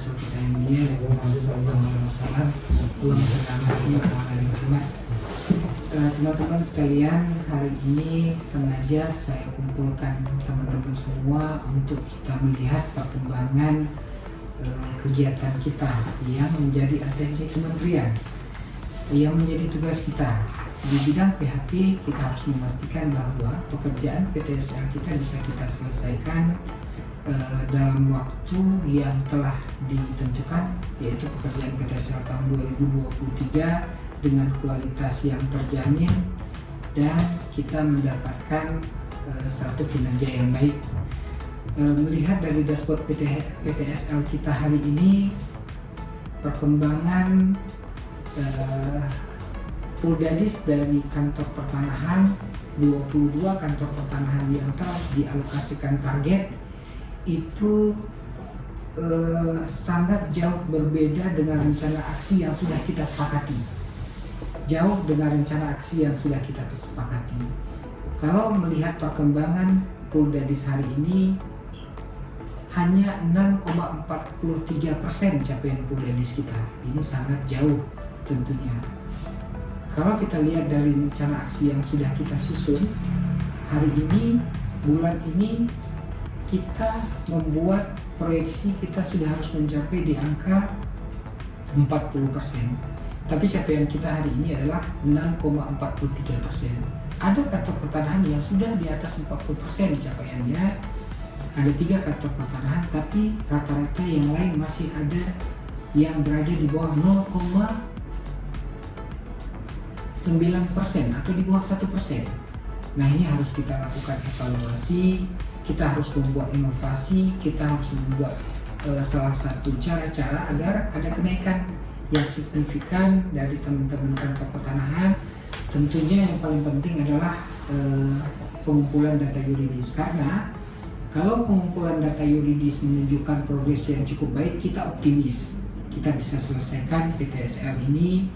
Rasul kita yang mulia Muhammad SAW. Teman-teman sekalian, hari ini sengaja saya kumpulkan teman-teman semua untuk kita melihat perkembangan kegiatan kita yang menjadi atensi kementerian, yang menjadi tugas kita. Di bidang PHP kita harus memastikan bahwa pekerjaan PTSL kita bisa kita selesaikan dalam waktu yang telah ditentukan, yaitu pekerjaan PTSL tahun 2023 dengan kualitas yang terjamin dan kita mendapatkan satu kinerja yang baik. Melihat dari dashboard PTSL kita hari ini, perkembangan Puldadis dari kantor pertanahan, 22 kantor pertanahan yang telah dialokasikan target itu sangat jauh berbeda dengan rencana aksi yang sudah kita sepakati. Jauh dengan rencana aksi yang sudah kita sepakati. Kalau melihat perkembangan Puldadis hari ini, hanya 6,43% capaian Puldadis kita. Ini sangat jauh tentunya. Kalau kita lihat dari rencana aksi yang sudah kita susun, hari ini, bulan ini, kita membuat proyeksi kita sudah harus mencapai di angka 40%. Tapi capaian kita hari ini adalah 6,43%. Ada kantor pertanahan yang sudah di atas 40% capaiannya. Ada 3 kantor pertanahan, tapi rata-rata yang lain masih ada yang berada di bawah 0,9% atau di bawah 1%. Nah, ini harus kita lakukan evaluasi, kita harus membuat inovasi, kita harus membuat salah satu cara-cara agar ada kenaikan yang signifikan dari teman-teman kantor pertanahan. Tentunya yang paling penting adalah pengumpulan data yuridis, karena kalau pengumpulan data yuridis menunjukkan progres yang cukup baik, kita optimis kita bisa selesaikan PTSL ini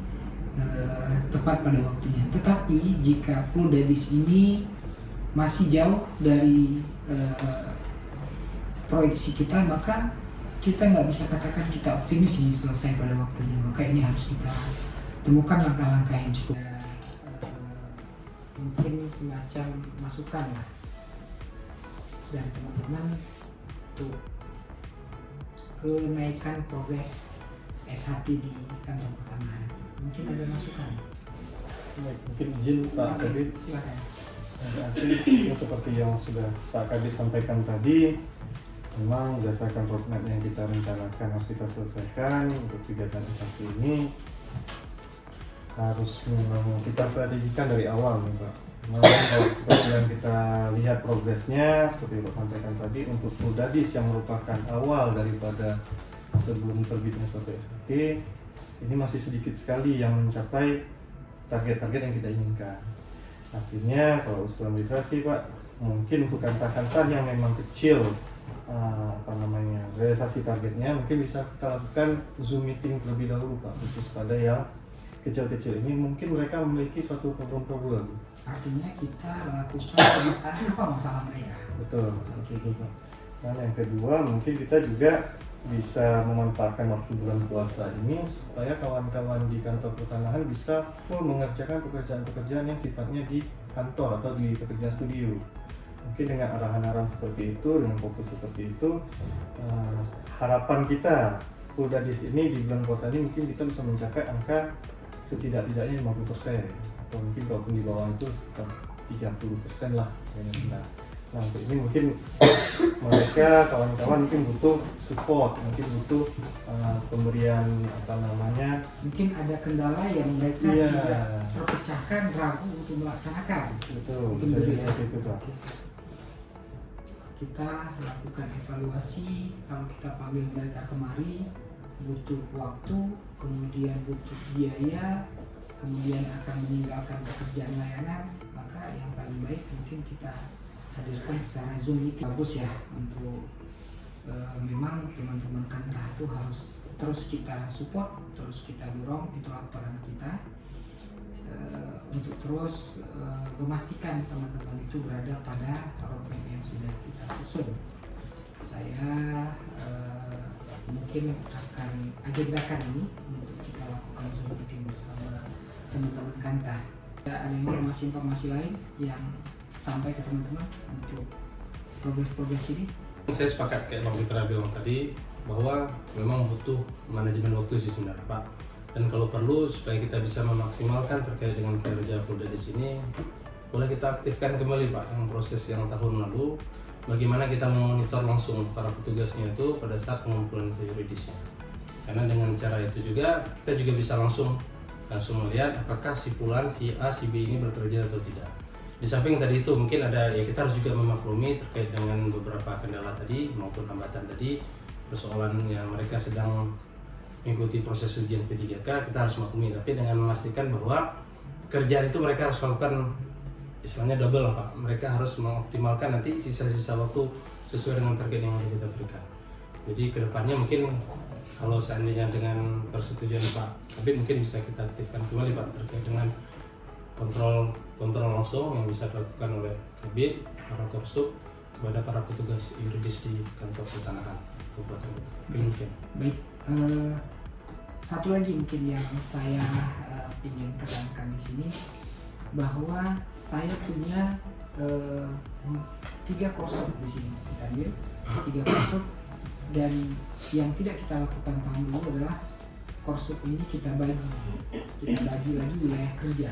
tepat pada waktunya. Tetapi jika Puldadis ini masih jauh dari proyeksi kita, maka kita nggak bisa katakan kita optimis ini selesai pada waktunya. Maka ini harus kita temukan langkah-langkah yang cukup mungkin semacam masukan lah dari teman-teman untuk kenaikan progres SHT di kantor pertanahan. Mungkin ada masukan? Mungkin izin Pak Kadit. Silakan. Asli seperti yang sudah Pak Kadit sampaikan tadi, memang berdasarkan roadmap yang kita rencanakan harus kita selesaikan untuk kegiatan SHT ini, harus memang kita strategikan dari awal nih Pak. Memang kalau seperti yang kita lihat progresnya, seperti Pak sampaikan tadi, untuk Puldadis yang merupakan awal daripada sebelum terbitnya suatu SHT, ini masih sedikit sekali yang mencapai target-target yang kita inginkan. Artinya kalau usulan literasi Pak, mungkin untuk kantor-kantor yang memang kecil realisasi targetnya, mungkin bisa kita lakukan Zoom meeting terlebih dahulu Pak, khusus pada yang kecil-kecil ini. Mungkin mereka memiliki suatu problem. Artinya kita lakukan pemetaan apa masalah mereka. Betul. Oke, Pak. Dan yang kedua, mungkin kita juga bisa memanfaatkan waktu bulan puasa ini supaya kawan-kawan di kantor pertanahan bisa full mengerjakan pekerjaan-pekerjaan yang sifatnya di kantor atau di pekerjaan studio. Mungkin dengan arahan-arahan seperti itu, dengan fokus seperti itu, harapan kita Puldadis ini di bulan puasa ini mungkin kita bisa mencapai angka setidak-tidaknya 50%, atau mungkin kalaupun di bawah itu sekitar 30% lah kayaknya. Nah, untuk ini mungkin mereka kawan-kawan mungkin butuh support, mungkin butuh pemberian mungkin ada kendala yang mereka tidak terpecahkan, ragu untuk melaksanakan. Betul, mungkin seperti itu Pak. Kita lakukan evaluasi. Kalau kita panggil mereka kemari, butuh waktu, kemudian butuh biaya, kemudian akan meninggalkan pekerjaan layanan, maka yang paling baik mungkin kita hadirkan secara Zoom meeting. Bagus ya, untuk memang teman-teman kantor itu harus terus kita support, terus kita dorong, itulah peran kita untuk terus memastikan teman-teman itu berada pada roadmap yang sudah kita susun. Saya mungkin akan agendakan ini untuk kita lakukan Zoom meeting bersama teman-teman kantor. Ada informasi-informasi lain yang sampai ke teman-teman untuk progres ini? Saya sepakat kayak Bang Fitra bilang tadi, bahwa memang butuh manajemen waktu sih sebenarnya Pak. Dan kalau perlu supaya kita bisa memaksimalkan terkait dengan kinerja Polda di sini, boleh kita aktifkan kembali Pak yang proses yang tahun lalu, bagaimana kita memonitor langsung para petugasnya itu pada saat pengumpulan yuridisnya. Karena dengan cara itu juga kita juga bisa langsung melihat apakah si Fulan, si A, si B ini bekerja atau tidak. Di samping tadi itu mungkin ada ya, kita harus juga memaklumi terkait dengan beberapa kendala tadi maupun hambatan tadi, persoalan yang mereka sedang mengikuti proses ujian P3K, kita harus maklumi, tapi dengan memastikan bahwa pekerjaan itu mereka harus lakukan istilahnya double Pak. Mereka harus mengoptimalkan nanti sisa-sisa waktu sesuai dengan target yang kita berikan. Jadi kedepannya mungkin kalau seandainya dengan persetujuan Pak Kabid mungkin bisa kita aktifkan kembali Pak terkait dengan kontrol langsung yang bisa dilakukan oleh Kabid, para Korsub kepada para petugas yuridis di kantor pertanahan Kabupaten Kota. Baik, satu lagi mungkin yang saya ingin tekankan di sini, bahwa saya punya 3 korsub di sini, kita ambil 3 korsub, dan yang tidak kita lakukan tahun ini adalah korsub ini kita bagi lagi wilayah kerja.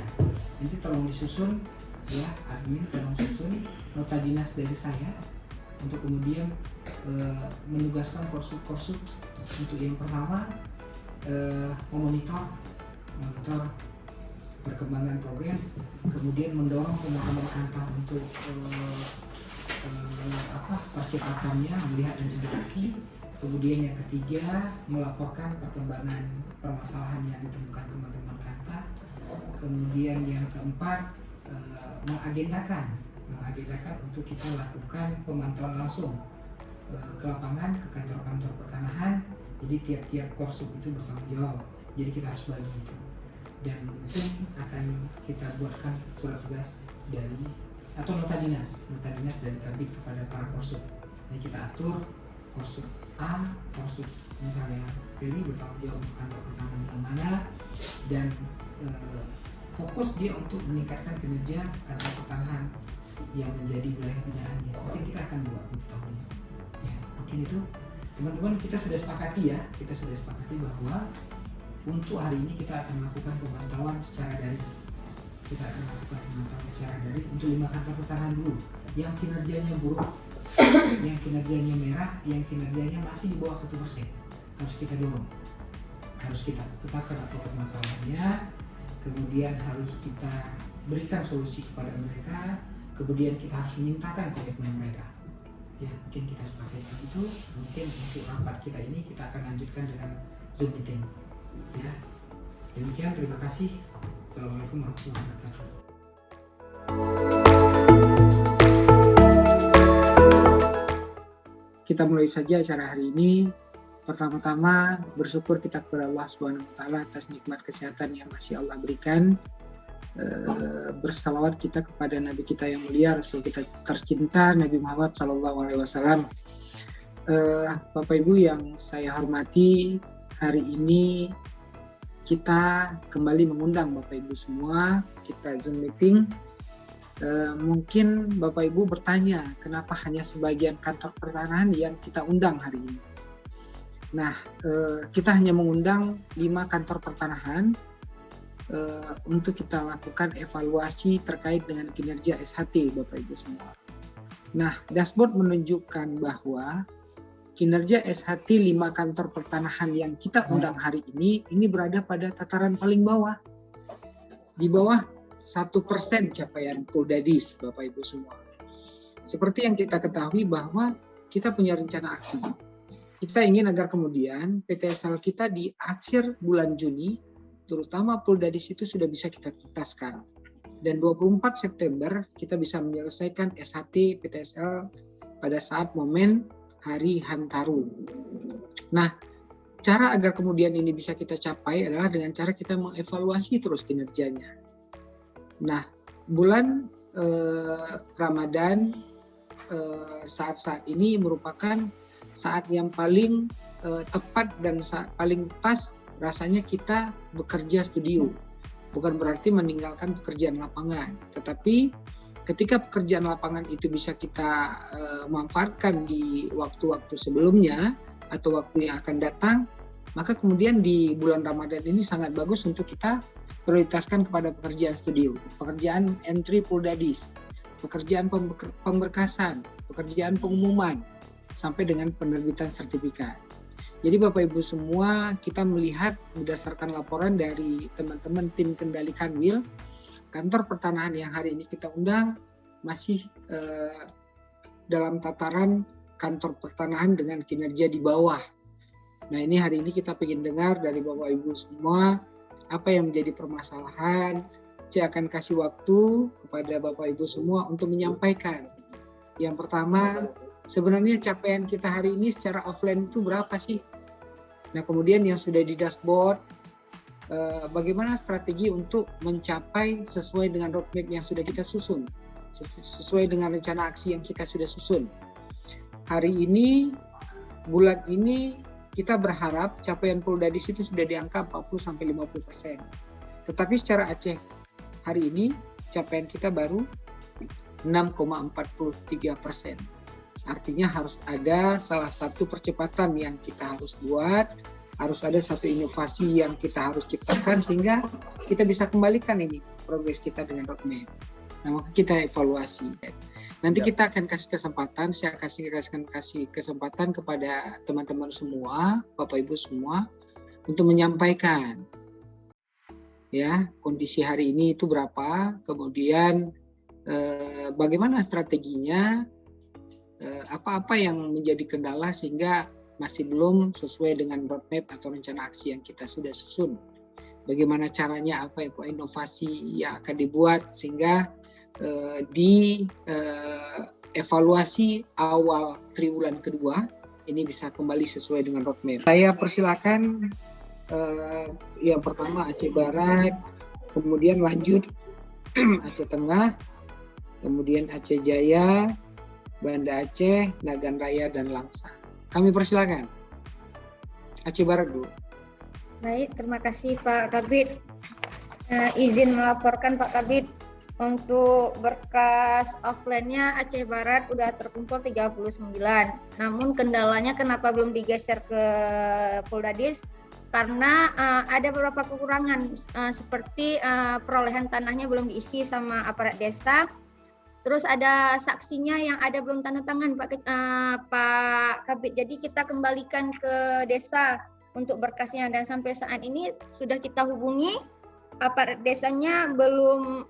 Nanti tolong disusun ya, admin tolong susun nota dinas dari saya untuk kemudian menugaskan korsub-korsub untuk yang pertama memonitor perkembangan progres, kemudian mendorong teman-teman kantor untuk percepatannya, melihat implementasi. Kemudian yang ketiga, melaporkan perkembangan permasalahan yang ditemukan teman-teman kantor. Kemudian yang keempat, mengagendakan untuk kita lakukan pemantauan langsung ke lapangan, ke kantor-kantor pertanahan. Jadi tiap-tiap korsub itu bertanggung jawab. Jadi kita harus bagi itu. Dan mungkin akan kita buatkan surat tugas dari atau nota dinas dari Kabid kepada para korsub. Jadi kita atur korsub A, korsub misalnya Ferry bertanggung jawab untuk kantor pertanahan yang mana, dan fokus dia untuk meningkatkan kinerja kantor pertanahan yang menjadi wilayah binaannya. Mungkin kita akan buat untuk tahun ini. Ya, mungkin itu teman-teman kita sudah sepakati bahwa untuk hari ini kita akan melakukan pemantauan secara daring. Untuk 5 kantor pertanahan dulu yang kinerjanya buruk, yang kinerjanya merah, yang kinerjanya masih di bawah 1%, harus kita dorong, harus kita petakan apa permasalahannya, kemudian harus kita berikan solusi kepada mereka, kemudian kita harus mintakan komitmen mereka. Ya, mungkin kita sepakat itu. Mungkin untuk rapat kita ini kita akan lanjutkan dengan Zoom meeting. Ya, demikian, terima kasih. Assalamualaikum warahmatullahi wabarakatuh. Kita mulai saja acara hari ini. Pertama-tama bersyukur kita kepada Allah Subhanahu wa taala atas nikmat kesehatan yang masih Allah berikan. Bersalawat kita kepada Nabi kita yang mulia, Rasul kita tercinta Nabi Muhammad SAW. Bapak Ibu yang saya hormati, hari ini kita kembali mengundang Bapak Ibu semua, kita Zoom meeting. Mungkin Bapak Ibu bertanya, kenapa hanya sebagian kantor pertanahan yang kita undang hari ini? Nah, kita hanya mengundang 5 kantor pertanahan untuk kita lakukan evaluasi terkait dengan kinerja SHT Bapak Ibu semua. Nah, dashboard menunjukkan bahwa kinerja SHT 5 kantor pertanahan yang kita undang hari ini berada pada tataran paling bawah. Di bawah 1% capaian Poldadis Bapak Ibu semua. Seperti yang kita ketahui bahwa kita punya rencana aksi. Kita ingin agar kemudian PTSL kita di akhir bulan Juni, terutama Poldadis itu sudah bisa kita tuntaskan. Dan 24 September kita bisa menyelesaikan SHT PTSL pada saat momen Hari Hantaru. Nah, cara agar kemudian ini bisa kita capai adalah dengan cara kita mengevaluasi terus kinerjanya. Nah, bulan Ramadan saat-saat ini merupakan saat yang paling tepat dan paling pas rasanya kita bekerja studio. Bukan berarti meninggalkan pekerjaan lapangan, tetapi ketika pekerjaan lapangan itu bisa kita manfaatkan di waktu-waktu sebelumnya atau waktu yang akan datang, maka kemudian di bulan Ramadan ini sangat bagus untuk kita prioritaskan kepada pekerjaan studio, pekerjaan entry full daddies, pekerjaan pemberkasan, pekerjaan pengumuman, sampai dengan penerbitan sertifikat. Jadi Bapak Ibu semua, kita melihat berdasarkan laporan dari teman-teman tim kendali Kanwil, kantor pertanahan yang hari ini kita undang masih dalam tataran kantor pertanahan dengan kinerja di bawah. Nah ini hari ini kita ingin dengar dari Bapak Ibu semua, apa yang menjadi permasalahan. Saya akan kasih waktu kepada Bapak Ibu semua untuk menyampaikan. Yang pertama, sebenarnya capaian kita hari ini secara offline itu berapa sih? Nah kemudian yang sudah di dashboard, bagaimana strategi untuk mencapai sesuai dengan roadmap yang sudah kita susun, sesuai dengan rencana aksi yang kita sudah susun. Hari ini, bulan ini kita berharap capaian full daddies itu sudah di angka 40-50%. Tetapi secara Aceh hari ini capaian kita baru 6,43%. Artinya harus ada salah satu percepatan yang kita harus buat, harus ada satu inovasi yang kita harus ciptakan sehingga kita bisa kembalikan ini progres kita dengan roadmap. Nah, maka kita evaluasi. Nanti kita akan kasih kesempatan, saya kasih kesempatan kepada teman-teman semua, Bapak Ibu semua, untuk menyampaikan ya kondisi hari ini itu berapa, kemudian bagaimana strateginya, apa-apa yang menjadi kendala sehingga masih belum sesuai dengan roadmap atau rencana aksi yang kita sudah susun. Bagaimana caranya, apa inovasi yang akan dibuat sehingga di evaluasi awal triwulan kedua ini bisa kembali sesuai dengan roadmap. Saya persilakan yang pertama Aceh Barat, kemudian lanjut Aceh Tengah, kemudian Aceh Jaya, Banda Aceh, Nagan Raya, dan Langsa. Kami persilakan. Aceh Barat dulu. Baik, terima kasih Pak Kabid. Izin melaporkan Pak Kabid, untuk berkas offline-nya Aceh Barat udah terkumpul 39. Namun kendalanya kenapa belum digeser ke Poldadis? Karena ada beberapa kekurangan seperti perolehan tanahnya belum diisi sama aparat desa. Terus ada saksinya yang ada belum tanda tangan Pak Kabid. Jadi kita kembalikan ke desa untuk berkasnya, dan sampai saat ini sudah kita hubungi, aparat desanya belum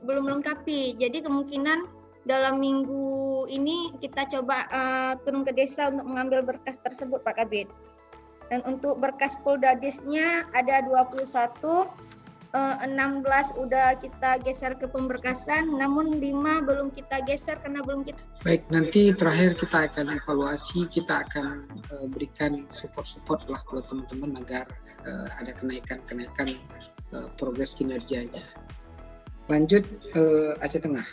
melengkapi. Jadi kemungkinan dalam minggu ini kita coba turun ke desa untuk mengambil berkas tersebut Pak Kabid. Dan untuk berkas Poldadisnya ada 21, 16 udah kita geser ke pemberkasan, namun 5 belum kita geser karena belum kita. Baik, nanti terakhir kita akan evaluasi, kita akan berikan support lah buat teman-teman agar ada kenaikan progres kinerjanya. Lanjut Aceh Tengah.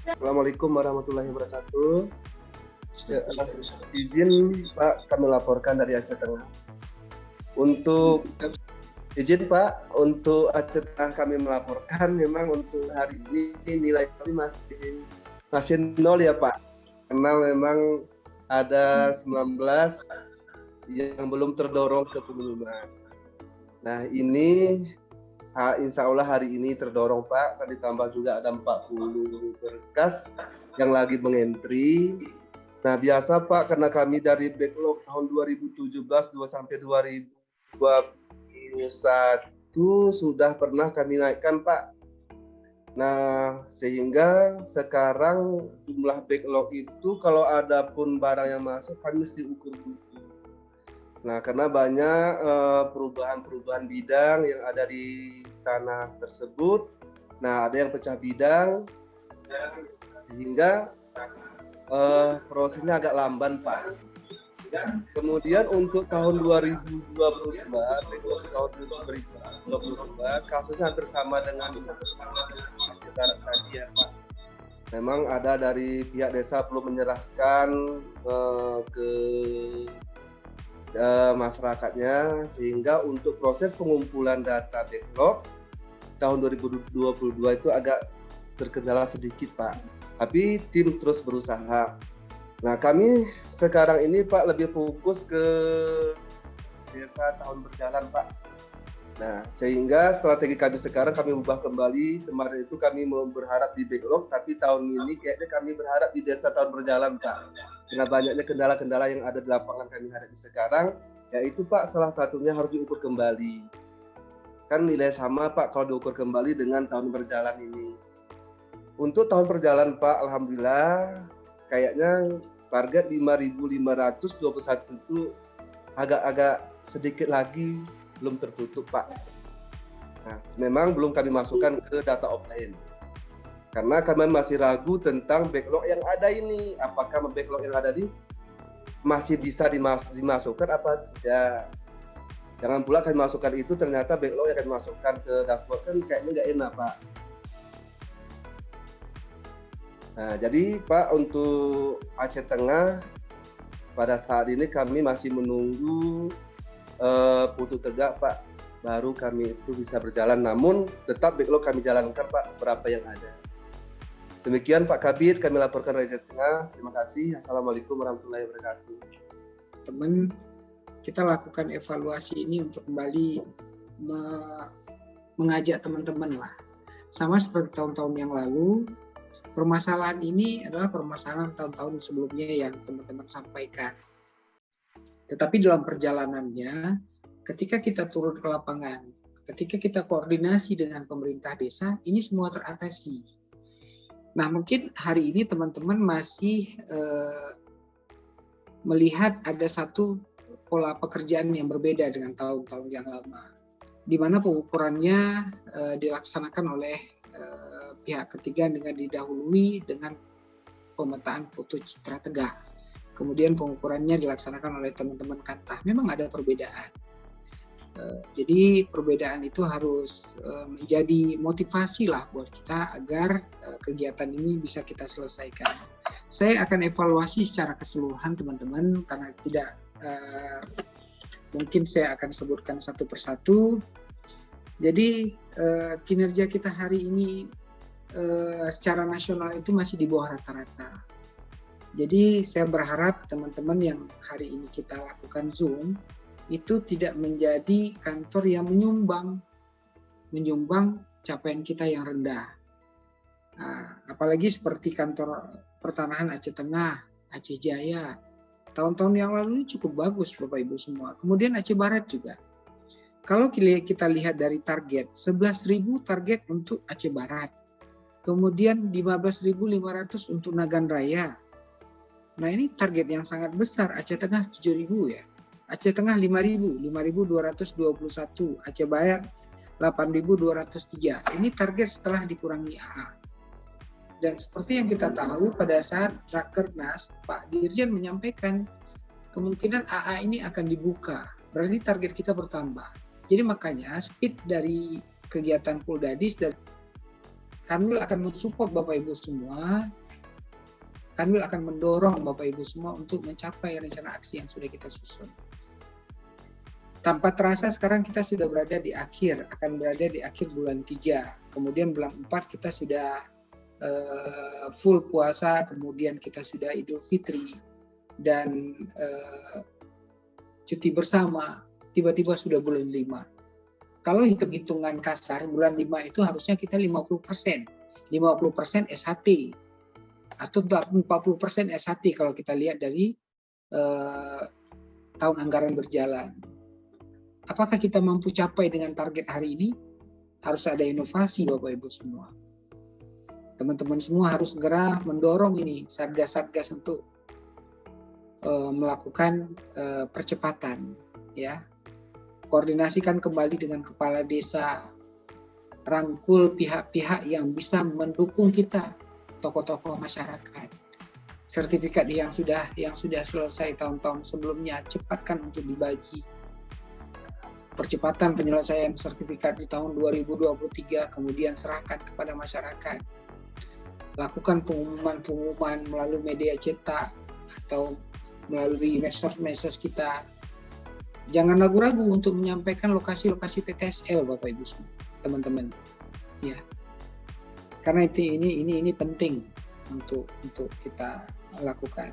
Assalamualaikum warahmatullahi wabarakatuh. Izin Pak, kami laporkan dari Aceh Tengah. Untuk izin Pak, untuk Aceh Tengah kami melaporkan memang untuk hari ini nilai kami masih 0 ya Pak. Karena memang ada 19 yang belum terdorong ke pengumuman. Nah ini insya Allah hari ini terdorong Pak, dan ditambah juga ada 40 berkas yang lagi mengentri. Nah biasa Pak, karena kami dari backlog tahun 2017 sampai 2021 sudah pernah kami naikkan Pak. Nah sehingga sekarang jumlah backlog itu kalau ada pun barang yang masuk kami mesti ukur dulu. Nah karena banyak perubahan bidang yang ada di tanah tersebut. Nah ada yang pecah bidang sehingga prosesnya agak lamban Pak. Kemudian untuk tahun 2022, kasusnya hampir sama dengan tadi ya Pak. Memang ada dari pihak desa belum menyerahkan ke masyarakatnya, sehingga untuk proses pengumpulan data backlog tahun 2022 itu agak terkendala sedikit, Pak. Tapi tim terus berusaha. Nah, kami sekarang ini, Pak, lebih fokus ke desa tahun berjalan, Pak. Nah, sehingga strategi kami sekarang kami ubah kembali. Kemarin itu kami mau berharap di backlog, tapi tahun ini kayaknya kami berharap di desa tahun berjalan, Pak. Karena banyaknya kendala-kendala yang ada di lapangan kami hadapi sekarang, yaitu, Pak, salah satunya harus diukur kembali. Kan nilai sama, Pak, kalau diukur kembali dengan tahun berjalan ini. Untuk tahun berjalan, Pak, alhamdulillah kayaknya target 5.521 itu agak-agak sedikit lagi belum tertutup, Pak. Nah, memang belum kami masukkan ke data offline. Karena kami masih ragu tentang backlog yang ada ini. Apakah backlog yang ada ini masih bisa dimasukkan apa tidak. Jangan pula kami masukkan itu ternyata backlog yang kami masukkan ke dashboard kan kayaknya nggak enak, Pak. Nah, jadi Pak, untuk Aceh Tengah pada saat ini kami masih menunggu Putu Tegak, Pak. Baru kami itu bisa berjalan, namun tetap backlog kami jalankan, Pak, berapa yang ada. Demikian Pak Kabid, kami laporkan dari Aceh Tengah. Terima kasih. Assalamualaikum warahmatullahi wabarakatuh. Teman, kita lakukan evaluasi ini untuk kembali mengajak teman-teman lah. Sama seperti tahun-tahun yang lalu, permasalahan ini adalah permasalahan tahun-tahun sebelumnya yang teman-teman sampaikan. Tetapi dalam perjalanannya, ketika kita turun ke lapangan, ketika kita koordinasi dengan pemerintah desa, ini semua teratasi. Nah, mungkin hari ini teman-teman masih melihat ada satu pola pekerjaan yang berbeda dengan tahun-tahun yang lama, di mana pengukurannya dilaksanakan oleh pihak ketiga dengan didahului dengan pemetaan foto citra tegak. Kemudian pengukurannya dilaksanakan oleh teman-teman Kantah. Memang ada perbedaan. Jadi perbedaan itu harus menjadi motivasi lah buat kita agar kegiatan ini bisa kita selesaikan. Saya akan evaluasi secara keseluruhan teman-teman karena tidak mungkin saya akan sebutkan satu persatu. Jadi kinerja kita hari ini secara nasional itu masih di bawah rata-rata. Jadi saya berharap teman-teman yang hari ini kita lakukan Zoom itu tidak menjadi kantor yang menyumbang capaian kita yang rendah. Nah, apalagi seperti kantor pertanahan Aceh Tengah, Aceh Jaya, tahun-tahun yang lalu ini cukup bagus Bapak Ibu semua. Kemudian Aceh Barat juga. Kalau kita lihat dari target, 11.000 target untuk Aceh Barat. Kemudian 15.500 untuk Nagan Raya. Nah, ini target yang sangat besar. Aceh Tengah 7.000 ya. Aceh Tengah 5.000, 5.221. Aceh Barat 8.203. Ini target setelah dikurangi AA. Dan seperti yang kita tahu pada saat Rakernas, Pak Dirjen menyampaikan kemungkinan AA ini akan dibuka. Berarti target kita bertambah. Jadi makanya speed dari kegiatan Puldadis dan Kanwil akan mensupport Bapak Ibu semua. Kanwil akan mendorong Bapak Ibu semua untuk mencapai rencana aksi yang sudah kita susun. Tanpa terasa sekarang kita sudah berada di akhir, akan berada di akhir bulan 3. Kemudian bulan 4 kita sudah full puasa, kemudian kita sudah Idul Fitri dan cuti bersama, tiba-tiba sudah bulan 5. Kalau hitung-hitungan kasar, bulan 5 itu harusnya kita 50%. 50% SHT atau 40% SHT kalau kita lihat dari tahun anggaran berjalan. Apakah kita mampu capai dengan target hari ini? Harus ada inovasi Bapak Ibu semua. Teman-teman semua harus segera mendorong ini satgas-satgas untuk melakukan percepatan, ya. Koordinasikan kembali dengan kepala desa, rangkul pihak-pihak yang bisa mendukung kita, tokoh-tokoh masyarakat. Sertifikat yang sudah selesai tahun-tahun sebelumnya cepatkan untuk dibagi. Percepatan penyelesaian sertifikat di tahun 2023 kemudian serahkan kepada masyarakat. lakukan pengumuman melalui media cetak atau melalui medsos kita. Jangan ragu-ragu untuk menyampaikan lokasi-lokasi PTSL Bapak Ibu teman-teman. Ya. Karena ini penting untuk kita lakukan.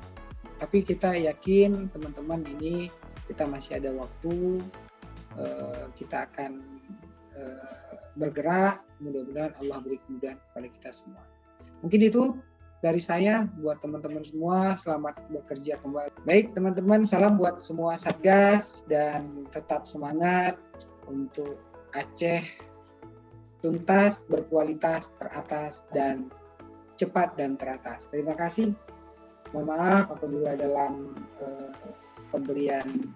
Tapi kita yakin teman-teman ini kita masih ada waktu, kita akan bergerak, mudah-mudahan Allah beri kemudahan kepada kita semua. Mungkin itu dari saya buat teman-teman semua, selamat bekerja kembali. Baik teman-teman, salam buat semua Satgas dan tetap semangat untuk Aceh tuntas, berkualitas, teratas, dan cepat dan teratas. Terima kasih. Mohon maaf apabila dalam pemberian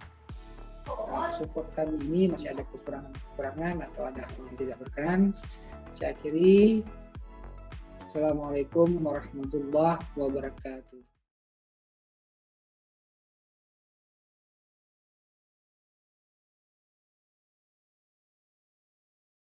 support kami ini masih ada kekurangan atau ada yang tidak berkenan. Saya akhiri. Assalamualaikum warahmatullahi wabarakatuh.